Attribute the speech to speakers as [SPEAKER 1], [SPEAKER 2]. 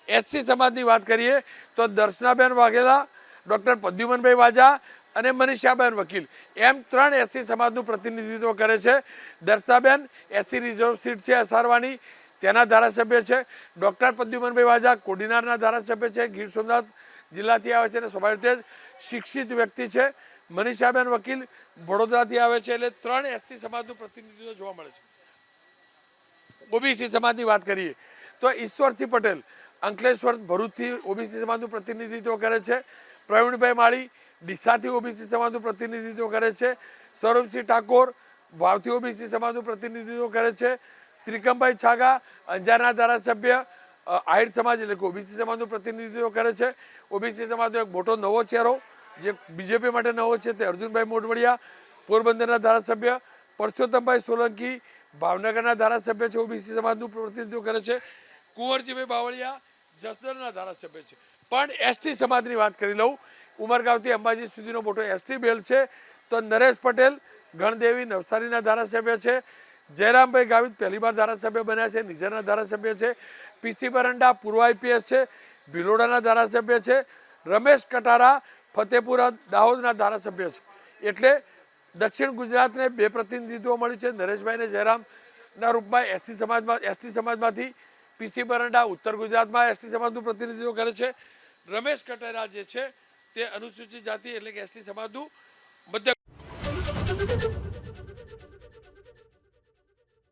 [SPEAKER 1] SC समाजनी बात करिए तो दर्शनाबेन वाघेला, डॉक्टर प्रद्युमनभाई वाजा અને મનીષાબેન વકીલ એમ 3 એસસી સમાજનું પ્રતિનિધિત્વ કરે છે। દર્શનાબેન એસસી રિઝર્વ સીટ છે અસારવાની, તેના ધારાસભ્ય છે। ડૉક્ટર પ્રદ્યુમનભાઈ વાજા કોડીનારના ધારાસભ્ય છે, ગીર સોમનાથ જિલ્લાથી આવે છે અને સ્વાભાવિક રીતે શિક્ષિત વ્યક્તિ છે। મનીષાબેન વકીલ વડોદરાથી આવે છે। એટલે 3 એસસી સમાજનું પ્રતિનિધિત્વ જોવા મળે છે। ઓબીસી સમાજની વાત કરીએ તો ઈશ્વરસિંહ પટેલ અંકલેશ્વર ભરૂચથી ઓબીસી સમાજનું પ્રતિનિધિત્વ કરે છે। પ્રવીણભાઈ માળી ડીસાથી ઓબીસી સમાજનું પ્રતિનિધિત્વ કરે છે। સ્વરૂપસિંહ ઠાકોર વાવથી ઓબીસી સમાજનું પ્રતિનિધિત્વ કરે છે। ત્રિકમભાઈ છાગા અંજારના ધારાસભ્ય આહિર સમાજ એટલે કે ઓબીસી સમાજનું પ્રતિનિધિત્વ કરે છે। ઓબીસી સમાજનો એક મોટો નવો ચહેરો જે બીજેપી માટે નવો છે તે અર્જુનભાઈ મોઢવડિયા પોરબંદરના ધારાસભ્ય। પરસોત્તમભાઈ સોલંકી ભાવનગરના ધારાસભ્ય છે, ઓબીસી સમાજનું પ્રતિનિધિત્વ કરે છે। કુંવરજીભાઈ બાવળિયા જસદણના ધારાસભ્ય છે। પણ એસટી સમાજની વાત કરી લઉં, ઉમરગાંવથી અંબાજી સુધીનો મોટો એસટી બેલ્ટ છે તો નરેશ પટેલ ગણદેવી નવસારીના ધારાસભ્ય છે। જયરામભાઈ ગાવિત પહેલીવાર ધારાસભ્ય બન્યા છે, નિઝરના ધારાસભ્ય છે। પીસી બરંડા પૂર્વ આઈપીએસ છે, ભિલોડાના ધારાસભ્ય છે। રમેશ કટારા ફતેપુરા દાહોદના ધારાસભ્ય છે। એટલે દક્ષિણ ગુજરાતને 2 પ્રતિનિધિત્વ મળ્યું છે, નરેશભાઈને જયરામના રૂપમાં એસટી સમાજમાંથી। પીસી બરંડા ઉત્તર ગુજરાતમાં એસટી સમાજનું પ્રતિનિધિત્વ કરે છે। રમેશ કટારા જે છે તે અનુસૂચિત જાતિ એટલે કે એસટી સમાજનું મધ્ય